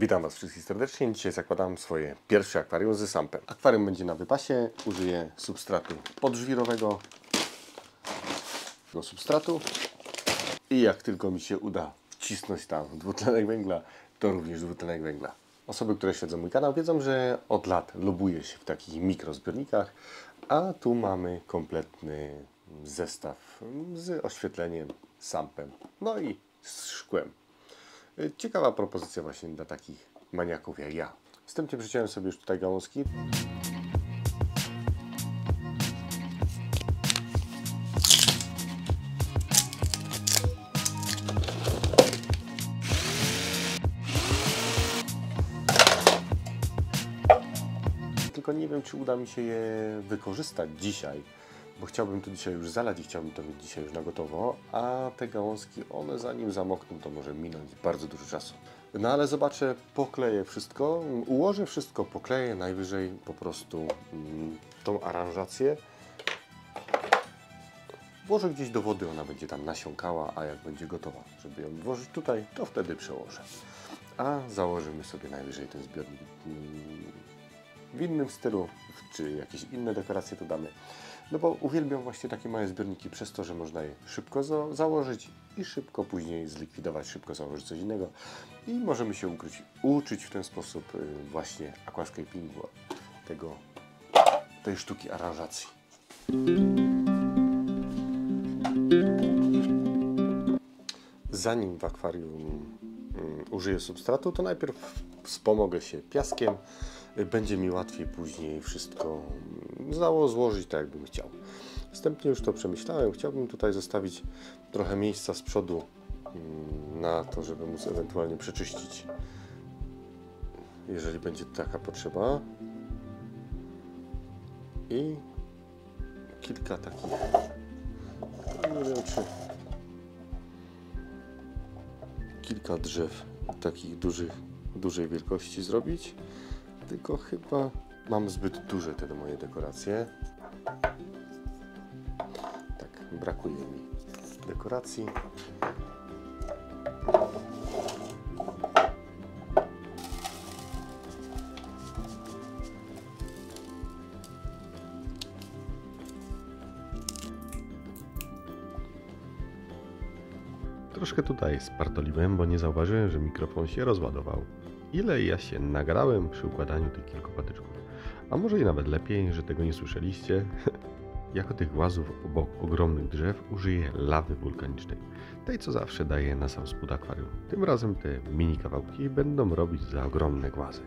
Witam Was wszystkich serdecznie. Dzisiaj zakładam swoje pierwsze akwarium ze sampem. Akwarium będzie na wypasie. Użyję substratu podżwirowego. Substratu. I jak tylko mi się uda wcisnąć tam dwutlenek węgla, to również dwutlenek węgla. Osoby, które śledzą mój kanał, wiedzą, że od lat lobuję się w takich mikrozbiornikach, a tu mamy kompletny zestaw z oświetleniem, sampem, no i z szkłem. Ciekawa propozycja właśnie dla takich maniaków jak ja. Wstępnie przyciąłem sobie już tutaj gałązki. Tylko nie wiem, czy uda mi się je wykorzystać dzisiaj, bo chciałbym to dzisiaj już zalać i chciałbym to mieć dzisiaj już na gotowo, a te gałązki, one zanim zamokną, to może minąć bardzo dużo czasu. No ale zobaczę, pokleję wszystko, ułożę wszystko, pokleję, najwyżej po prostu tą aranżację włożę gdzieś do wody, ona będzie tam nasiąkała, a jak będzie gotowa, żeby ją włożyć tutaj, to wtedy przełożę. A założymy sobie najwyżej ten zbiornik w innym stylu, czy jakieś inne dekoracje tu damy. No bo uwielbiam właśnie takie małe zbiorniki przez to, że można je szybko założyć i szybko później zlikwidować, szybko założyć coś innego. I możemy się uczyć w ten sposób właśnie aquascapingu, tej sztuki aranżacji. Zanim w akwarium użyję substratu, to najpierw wspomogę się piaskiem. Będzie mi łatwiej później wszystko złożyć tak, jakbym chciał. Wstępnie już to przemyślałem. Chciałbym tutaj zostawić trochę miejsca z przodu na to, żeby móc ewentualnie przeczyścić, jeżeli będzie taka potrzeba. I kilka takich, nie wiem czy kilka drzew takich dużej wielkości zrobić. Tylko chyba mam zbyt duże te moje dekoracje. Tak, brakuje mi dekoracji. Troszkę tutaj spartoliłem, bo nie zauważyłem, że mikrofon się rozładował. Ile ja się nagrałem przy układaniu tych kilku patyczków. A może i nawet lepiej, że tego nie słyszeliście. Jako tych głazów obok ogromnych drzew użyję lawy wulkanicznej. Tej, co zawsze daję na sam spód akwarium. Tym razem te mini kawałki będą robić za ogromne głazy.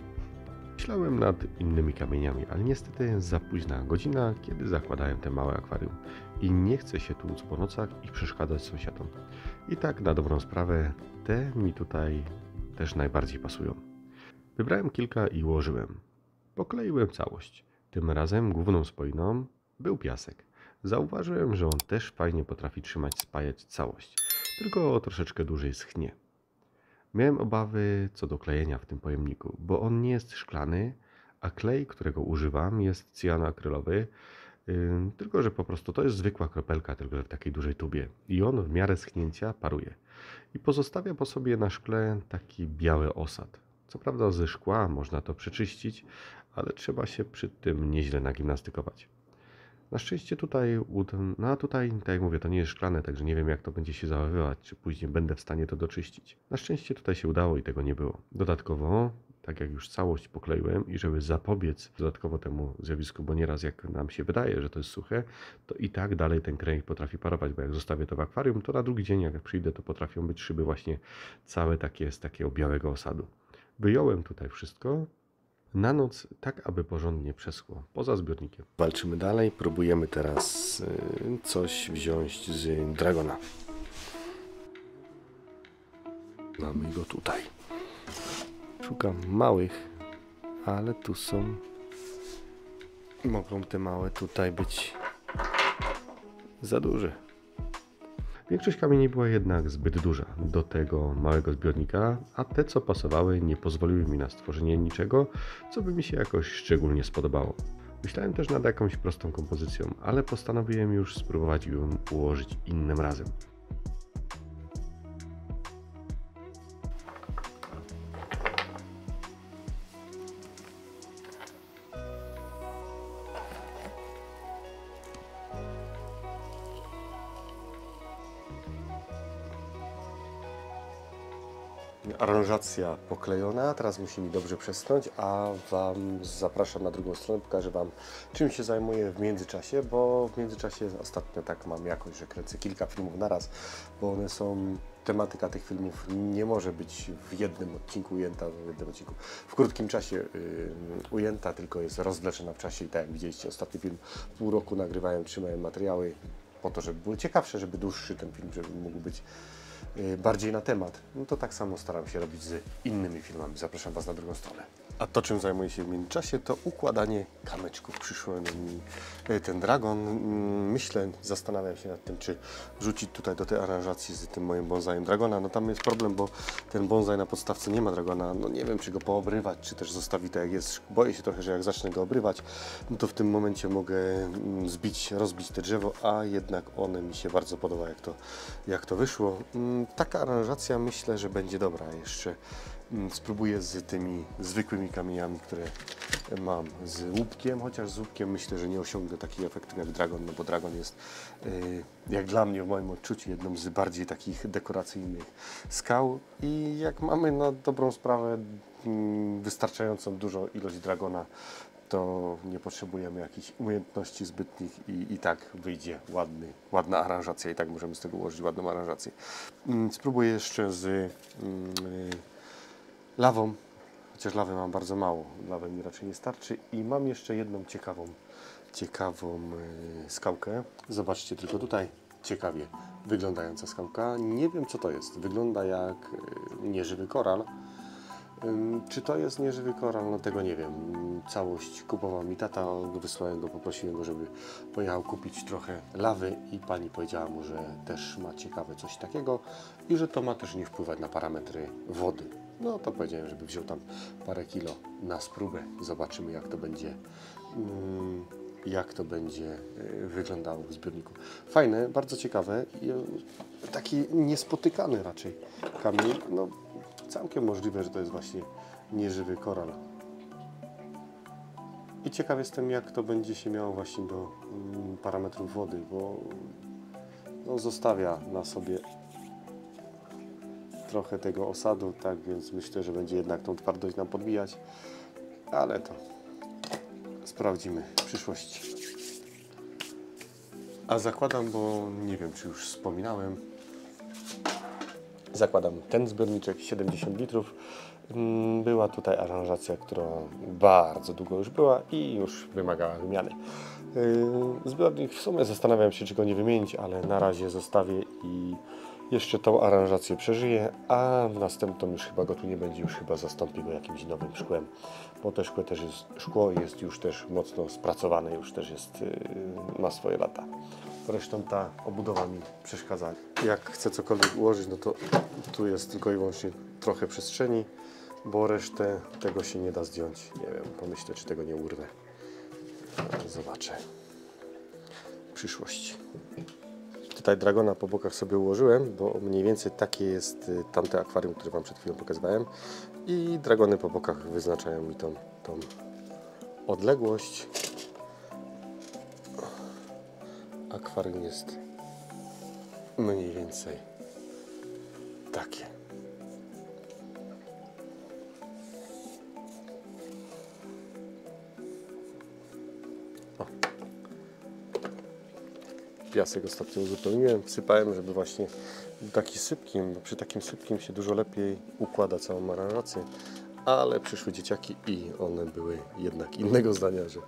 Myślałem nad innymi kamieniami, ale niestety za późna godzina, kiedy zakładałem te małe akwarium. I nie chcę się tłuc po nocach i przeszkadzać sąsiadom. I tak na dobrą sprawę te mi tutaj też najbardziej pasują. Wybrałem kilka i ułożyłem. Pokleiłem całość. Tym razem główną spoiną był piasek. Zauważyłem, że on też fajnie potrafi spajać całość, tylko troszeczkę dłużej schnie. Miałem obawy co do klejenia w tym pojemniku, bo on nie jest szklany, a klej, którego używam, jest cyjanoakrylowy, tylko że po prostu to jest zwykła kropelka, tylko że w takiej dużej tubie i on w miarę schnięcia paruje i pozostawia po sobie na szkle taki biały osad. Co prawda ze szkła można to przeczyścić, ale trzeba się przy tym nieźle nagimnastykować. Na szczęście tutaj, tak jak mówię, to nie jest szklane, także nie wiem jak to będzie się zachowywać, czy później będę w stanie to doczyścić. Na szczęście tutaj się udało i tego nie było. Dodatkowo, tak jak już całość pokleiłem i żeby zapobiec dodatkowo temu zjawisku, bo nieraz jak nam się wydaje, że to jest suche, to i tak dalej ten kręg potrafi parować, bo jak zostawię to w akwarium, to na drugi dzień jak przyjdę, to potrafią być szyby właśnie całe takie z takiego białego osadu. Wyjąłem tutaj wszystko na noc, tak aby porządnie przeschło, poza zbiornikiem. Walczymy dalej, próbujemy teraz coś wziąć z Dragona. Mamy go tutaj. Szukam małych, ale tu są. Mogą te małe tutaj być za duże. Większość kamieni była jednak zbyt duża do tego małego zbiornika, a te, co pasowały, nie pozwoliły mi na stworzenie niczego, co by mi się jakoś szczególnie spodobało. Myślałem też nad jakąś prostą kompozycją, ale postanowiłem już spróbować ją ułożyć innym razem. aranżacja poklejona, teraz musi mi dobrze przeschnąć, a Wam zapraszam na drugą stronę, pokażę Wam, czym się zajmuję w międzyczasie, bo w międzyczasie ostatnio tak mam jakoś, że kręcę kilka filmów naraz, bo one są, tematyka tych filmów nie może być w jednym odcinku ujęta, w krótkim czasie ujęta, tylko jest rozwleczona w czasie i tak jak widzieliście, ostatni film pół roku nagrywałem, trzymałem materiały po to, żeby było ciekawsze, żeby dłuższy ten film, żeby mógł być bardziej na temat. No to tak samo staram się robić z innymi filmami. Zapraszam Was na drugą stronę. A to, czym zajmuję się w międzyczasie, to układanie kamyczków. Przyszły mi ten dragon. Myślę, zastanawiam się nad tym, czy wrzucić tutaj do tej aranżacji z tym moim bonsajem dragona. No tam jest problem, bo ten bonsai na podstawce nie ma dragona. No nie wiem, czy go poobrywać, czy też zostawić tak jak jest. Boję się trochę, że jak zacznę go obrywać, no to w tym momencie mogę rozbić te drzewo, a jednak one mi się bardzo podoba, jak to wyszło. Taka aranżacja myślę, że będzie dobra. Jeszcze spróbuję z tymi zwykłymi kamieniami, które mam, z łupkiem, chociaż z łupkiem myślę, że nie osiągnę takich efektów jak dragon, no bo dragon jest, jak dla mnie, w moim odczuciu, jedną z bardziej takich dekoracyjnych skał i jak mamy na dobrą sprawę wystarczającą dużą ilość dragona, to nie potrzebujemy jakichś umiejętności zbytnich i tak wyjdzie ładna aranżacja i tak możemy z tego ułożyć ładną aranżację. Spróbuję jeszcze z lawą, chociaż lawy mam bardzo mało, lawy mi raczej nie starczy i mam jeszcze jedną ciekawą skałkę. Zobaczcie tylko tutaj, ciekawie wyglądająca skałka. Nie wiem, co to jest, wygląda jak nieżywy koral. Czy to jest nieżywy koral? No tego nie wiem. Całość kupował mi tata, wysłałem go, poprosiłem go, żeby pojechał kupić trochę lawy i pani powiedziała mu, że też ma ciekawe coś takiego i że to ma też nie wpływać na parametry wody. No to powiedziałem, żeby wziął tam parę kilo na spróbę. Zobaczymy, jak to będzie wyglądało w zbiorniku. Fajne, bardzo ciekawe i taki niespotykany raczej kamień. No, całkiem możliwe, że to jest właśnie nieżywy koral. I ciekaw jestem, jak to będzie się miało właśnie do parametrów wody, bo no, zostawia na sobie trochę tego osadu, tak więc myślę, że będzie jednak tą twardość nam podbijać, ale to sprawdzimy w przyszłości. A zakładam, bo nie wiem, czy już wspominałem, zakładam ten zbiorniczek 70 litrów. Była tutaj aranżacja, która bardzo długo już była i już wymagała wymiany. Zbiornik w sumie zastanawiam się, czy go nie wymienić, ale na razie zostawię i jeszcze tą aranżację przeżyję, a w następną już chyba go tu nie będzie, już chyba zastąpię go jakimś nowym szkłem, bo to szkło jest już też mocno spracowane, już też ma swoje lata. Zresztą ta obudowa mi przeszkadza. Jak chcę cokolwiek ułożyć, no to tu jest tylko i wyłącznie trochę przestrzeni, bo resztę tego się nie da zdjąć. Nie wiem, pomyślę, czy tego nie urwę. Zobaczę w przyszłości. Tutaj dragona po bokach sobie ułożyłem, bo mniej więcej takie jest tamte akwarium, które Wam przed chwilą pokazywałem. I dragony po bokach wyznaczają mi tą odległość. Akwarium jest mniej więcej takie. O. Piasek ostatnio uzupełniłem, wsypałem, żeby właśnie taki sypkim, bo przy takim sypkim się dużo lepiej układa całą aranżację, ale przyszły dzieciaki i one były jednak innego zdania, że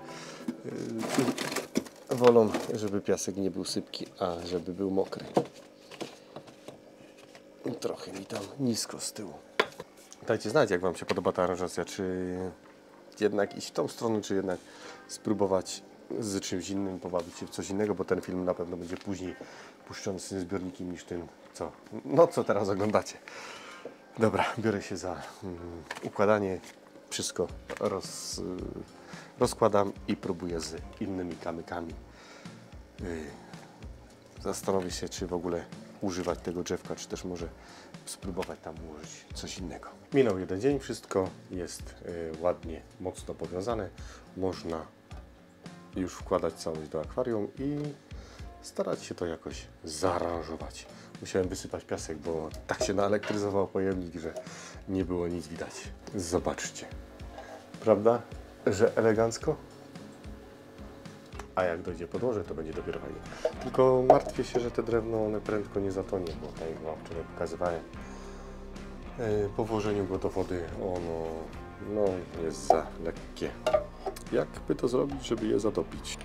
wolą, żeby piasek nie był sypki, a żeby był mokry. Trochę mi tam nisko z tyłu. Dajcie znać, jak Wam się podoba ta aranżacja, czy jednak iść w tą stronę, czy jednak spróbować z czymś innym, pobawić się w coś innego, bo ten film na pewno będzie później puszczony z tym zbiornikiem niż tym, co teraz oglądacie. Dobra, biorę się za układanie, wszystko rozkładam i próbuję z innymi kamykami. Zastanowię się, czy w ogóle używać tego drzewka, czy też może spróbować tam ułożyć coś innego. Minął jeden dzień, wszystko jest ładnie, mocno powiązane. Można już wkładać całość do akwarium i starać się to jakoś zaaranżować. Musiałem wysypać piasek, bo tak się naelektryzował pojemnik, że nie było nic widać. Zobaczcie. Prawda, że elegancko? A jak dojdzie podłoże, to będzie dopiero fajnie. Tylko martwię się, że te drewno one prędko nie zatonie, bo tak jak wam wczoraj pokazywałem, po włożeniu go do wody ono jest za lekkie. Jakby to zrobić, żeby je zatopić?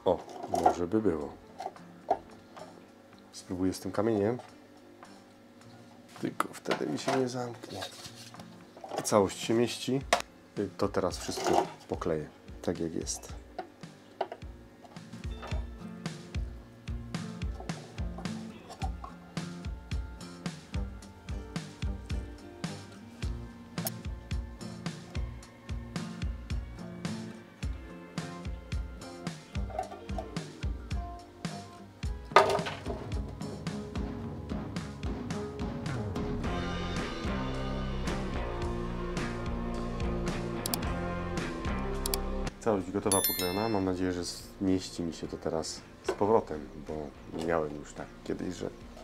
O, może by było. Spróbuję z tym kamieniem. Tylko wtedy mi się nie zamknie. Całość się mieści. To teraz wszystko pokleję, tak jak jest. Całość gotowa, poklejona. Mam nadzieję, że zmieści mi się to teraz z powrotem, bo miałem już tak kiedyś,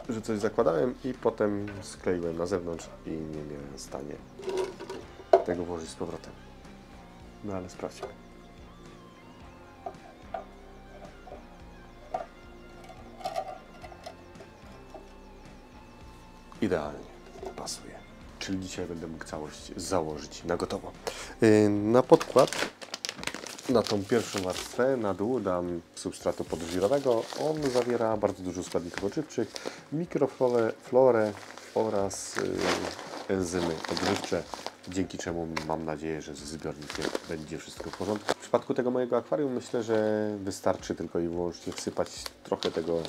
że coś zakładałem i potem skleiłem na zewnątrz i nie miałem w stanie tego włożyć z powrotem. No ale sprawdźmy. Idealnie pasuje. Czyli dzisiaj będę mógł całość założyć na gotowo. Na podkład, na tą pierwszą warstwę, na dół dam substratu podżwirowego. On zawiera bardzo dużo składników odżywczych, mikroflorę oraz enzymy odżywcze, dzięki czemu mam nadzieję, że ze zbiornikiem będzie wszystko w porządku. W przypadku tego mojego akwarium myślę, że wystarczy tylko i wyłącznie wsypać trochę tego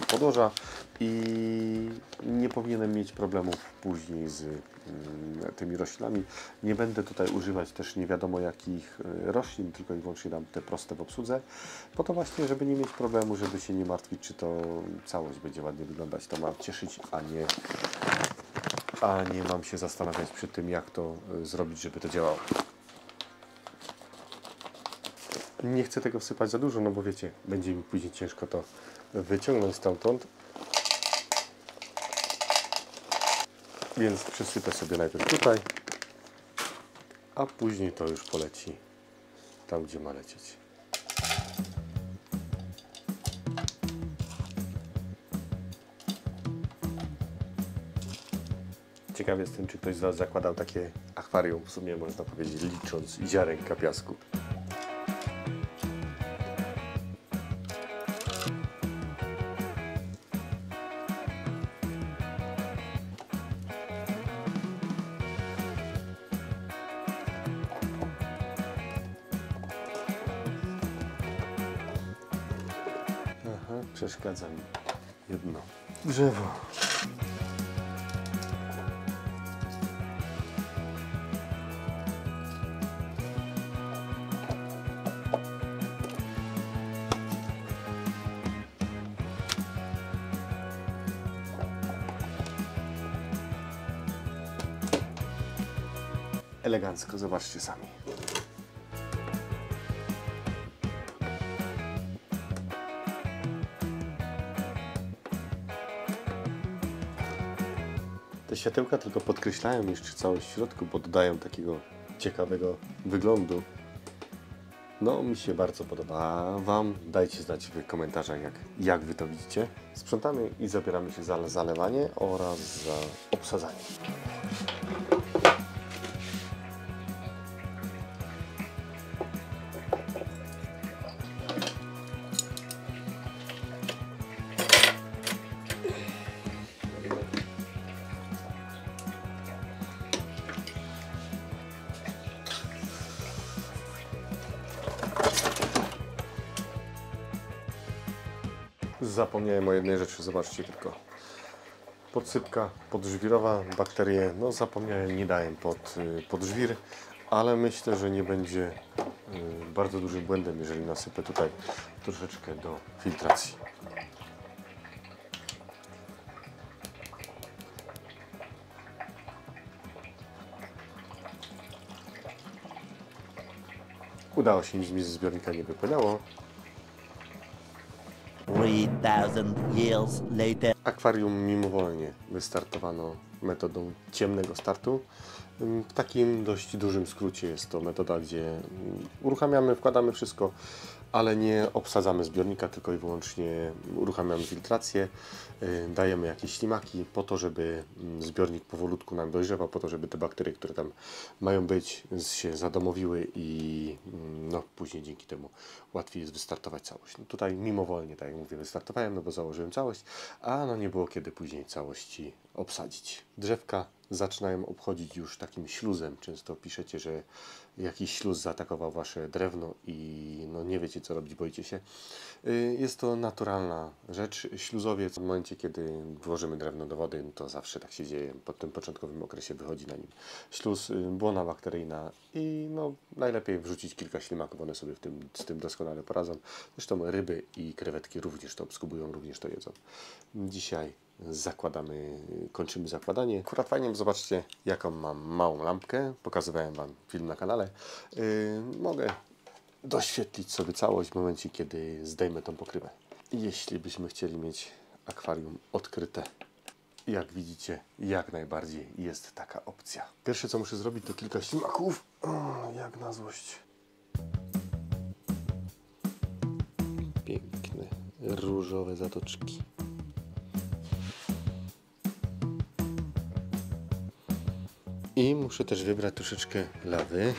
podłoża i nie powinienem mieć problemów później z tymi roślinami. Nie będę tutaj używać też nie wiadomo jakich roślin, tylko i wyłącznie dam te proste w obsłudze, po to właśnie, żeby nie mieć problemu, żeby się nie martwić, czy to całość będzie ładnie wyglądać. To ma cieszyć, a nie mam się zastanawiać przy tym, jak to zrobić, żeby to działało. Nie chcę tego wsypać za dużo, no bo wiecie, będzie mi później ciężko to wyciągnąć stamtąd. Więc przysypię sobie najpierw tutaj, a później to już poleci tam, gdzie ma lecieć. Ciekaw jestem, czy ktoś z Was zakładał takie akwarium, w sumie można powiedzieć, licząc ziarenka piasku. Aha, przeszkadza mi jedno drzewo. Elegancko, zobaczcie sami. Te światełka tylko podkreślają jeszcze całość w środku, bo dodają takiego ciekawego wyglądu. No, mi się bardzo podoba. A Wam dajcie znać w komentarzach, jak Wy to widzicie. Sprzątamy i zabieramy się za zalewanie oraz za obsadzanie. Zapomniałem o jednej rzeczy, zobaczcie tylko. Podsypka podżwirowa, bakterie, no zapomniałem, nie dałem pod żwir, ale myślę, że nie będzie bardzo dużym błędem, jeżeli nasypę tutaj troszeczkę do filtracji. Udało się, nic mi ze zbiornika nie wypłynęło. 3,000 years later. Akwarium mimowolnie wystartowano metodą ciemnego startu. W takim dość dużym skrócie jest to metoda, gdzie uruchamiamy, wkładamy wszystko, ale nie obsadzamy zbiornika, tylko i wyłącznie uruchamiamy filtrację, dajemy jakieś ślimaki po to, żeby zbiornik powolutku nam dojrzewał, po to, żeby te bakterie, które tam mają być, się zadomowiły i no, później dzięki temu łatwiej jest wystartować całość. No, tutaj mimowolnie, tak jak mówię, wystartowałem, no bo założyłem całość, a no nie było kiedy później całości obsadzić. Drzewka zaczynają obchodzić już takim śluzem. Często piszecie, że jakiś śluz zaatakował wasze drewno i no nie wiecie co robić, boicie się. Jest to naturalna rzecz. Śluzowiec w momencie, kiedy włożymy drewno do wody, to zawsze tak się dzieje. Po tym początkowym okresie wychodzi na nim śluz, błona bakteryjna i no najlepiej wrzucić kilka ślimaków, one sobie z tym doskonale poradzą. Zresztą ryby i krewetki również to obskubują, również to jedzą. Dzisiaj kończymy zakładanie. Akurat fajnie, zobaczcie jaką mam małą lampkę. Pokazywałem Wam film na kanale. Mogę doświetlić sobie całość w momencie, kiedy zdejmę tą pokrywę. Jeśli byśmy chcieli mieć akwarium odkryte, jak widzicie, jak najbardziej jest taka opcja. Pierwsze co muszę zrobić to kilka ślimaków. Jak na złość. Piękne, różowe zatoczki. I muszę też wybrać troszeczkę lawy.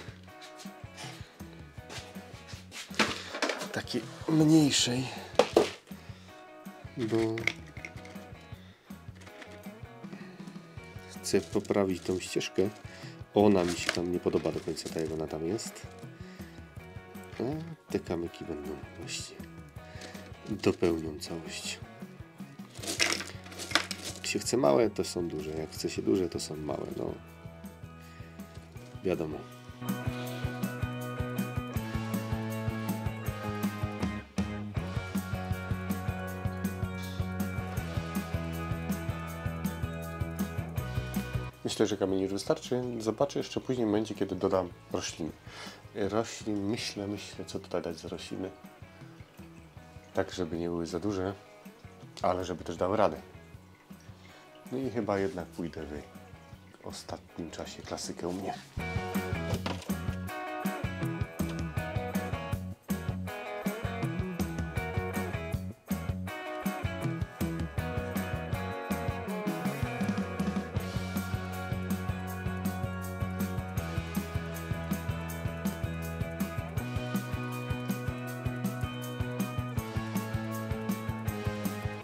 Takiej mniejszej, bo chcę poprawić tą ścieżkę. Ona mi się tam nie podoba do końca, tak jak ona tam jest. A te kamyki będą właśnie dopełnią całość. Jak się chce małe, to są duże. Jak chce się duże, to są małe. No, wiadomo. Myślę, że kamieni już wystarczy. Zobaczę jeszcze później w momencie, kiedy dodam rośliny. Myślę, co tutaj dać za rośliny. Tak, żeby nie były za duże, ale żeby też dały radę. No i chyba jednak pójdę w ostatnim czasie klasykę u mnie.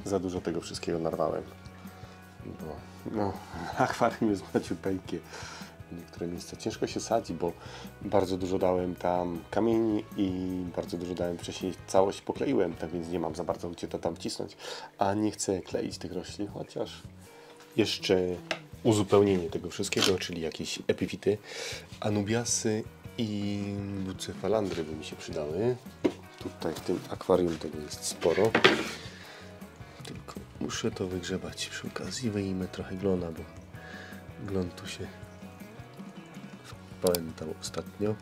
Za dużo tego wszystkiego narwałem. Bo no, akwarium jest maciupeńkie. W niektóre miejsca ciężko się sadzi, bo bardzo dużo dałem tam kamieni i bardzo dużo dałem wcześniej, całość pokleiłem, tak więc nie mam za bardzo gdzie to tam wcisnąć, a nie chcę kleić tych roślin, chociaż jeszcze uzupełnienie tego wszystkiego, czyli jakieś epifity, anubiasy i bucefalandry by mi się przydały. Tutaj w tym akwarium tego jest sporo. Tylko muszę to wygrzebać. Przy okazji wyjmę trochę glona, bo glon tu się wpętał ostatnio.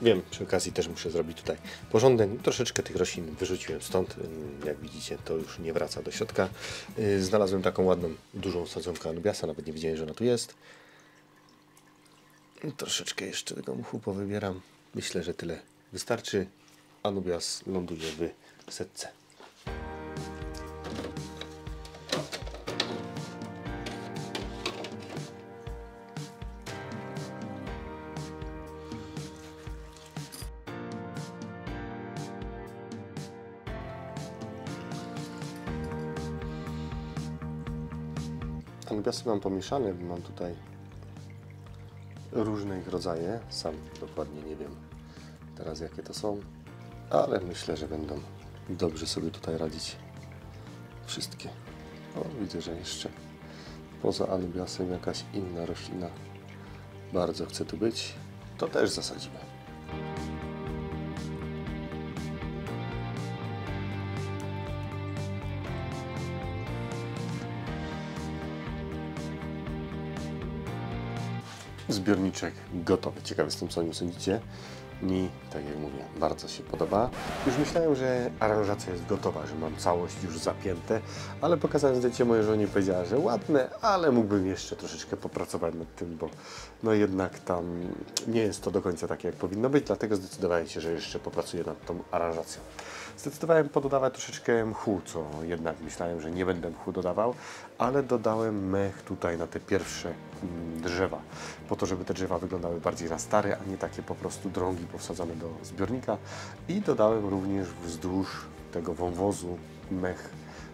Wiem, przy okazji też muszę zrobić tutaj porządek. Troszeczkę tych roślin wyrzuciłem stąd. Jak widzicie, to już nie wraca do środka. Znalazłem taką ładną, dużą sadzonkę anubiasa. Nawet nie wiedziałem, że ona tu jest. Troszeczkę jeszcze tego mchu powybieram. Myślę, że tyle wystarczy. Anubias ląduje w setce. Anubiasy mam pomieszane, mam tutaj różne ich rodzaje. Sam dokładnie nie wiem teraz jakie to są, ale myślę, że będą dobrze sobie tutaj radzić wszystkie. O, widzę, że jeszcze poza anubiasem jakaś inna roślina bardzo chce tu być. To też zasadzimy. Zbiorniczek gotowy. Ciekawy jestem, co o nim sądzicie. Mi, tak jak mówię, bardzo się podoba. Już myślałem, że aranżacja jest gotowa, że mam całość już zapięte, ale pokazałem zdjęcie mojej żonie, powiedziała, że ładne, ale mógłbym jeszcze troszeczkę popracować nad tym, bo no jednak tam nie jest to do końca takie, jak powinno być, dlatego zdecydowałem się, że jeszcze popracuję nad tą aranżacją. Zdecydowałem pododawać troszeczkę mchu, co jednak myślałem, że nie będę mchu dodawał, ale dodałem mech tutaj na te pierwsze drzewa, po to, żeby te drzewa wyglądały bardziej na stare, a nie takie po prostu drągi powsadzone do zbiornika. I dodałem również wzdłuż tego wąwozu mech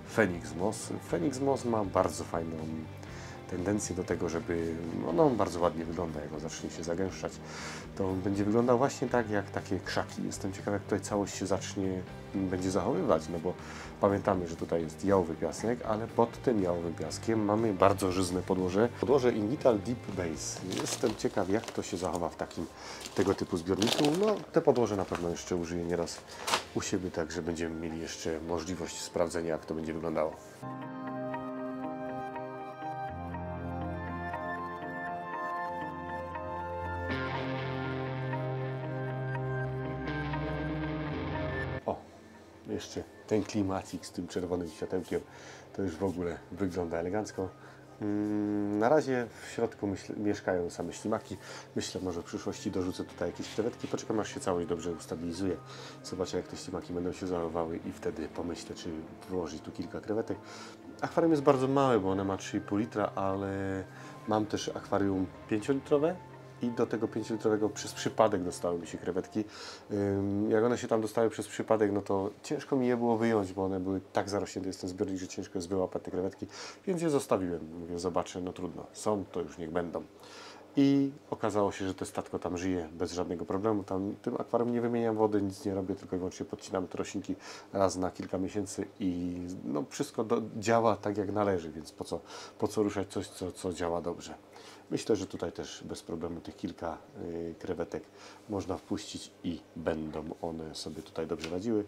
Phoenix Moss. Phoenix Moss ma bardzo fajną tendencję do tego, żeby on bardzo ładnie wygląda, jak on zacznie się zagęszczać. To on będzie wyglądał właśnie tak, jak takie krzaki. Jestem ciekaw, jak tutaj całość się będzie zachowywać, no bo pamiętamy, że tutaj jest jałowy piasek, ale pod tym jałowym piaskiem mamy bardzo żyzne podłoże. Podłoże Invital Deep Base. Jestem ciekaw, jak to się zachowa w takim tego typu zbiorniku. No, te podłoże na pewno jeszcze użyję nieraz u siebie, tak że będziemy mieli jeszcze możliwość sprawdzenia, jak to będzie wyglądało. Jeszcze ten klimacik z tym czerwonym światełkiem, to już w ogóle wygląda elegancko. Na razie w środku mieszkają same ślimaki. Myślę, może w przyszłości dorzucę tutaj jakieś krewetki. Poczekam, aż się całość dobrze ustabilizuje. Zobaczę, jak te ślimaki będą się zachowywały i wtedy pomyślę, czy wyłożyć tu kilka krewetek. Akwarium jest bardzo małe, bo one ma 3,5 litra, ale mam też akwarium 5-litrowe. I do tego 5-litrowego przez przypadek dostały mi się krewetki. Jak one się tam dostały przez przypadek, no to ciężko mi je było wyjąć, bo one były tak zarośnięte, jest ten zbiornik, że ciężko jest wyłapać te krewetki, więc je zostawiłem. Mówię, zobaczę, no trudno, są, to już niech będą. I okazało się, że to statko tam żyje bez żadnego problemu. Tam tym akwarium nie wymieniam wody, nic nie robię, tylko i wyłącznie podcinamy te roślinki raz na kilka miesięcy i no, wszystko działa tak, jak należy, więc po co ruszać coś, co działa dobrze. Myślę, że tutaj też bez problemu tych kilka krewetek można wpuścić i będą one sobie tutaj dobrze radziły.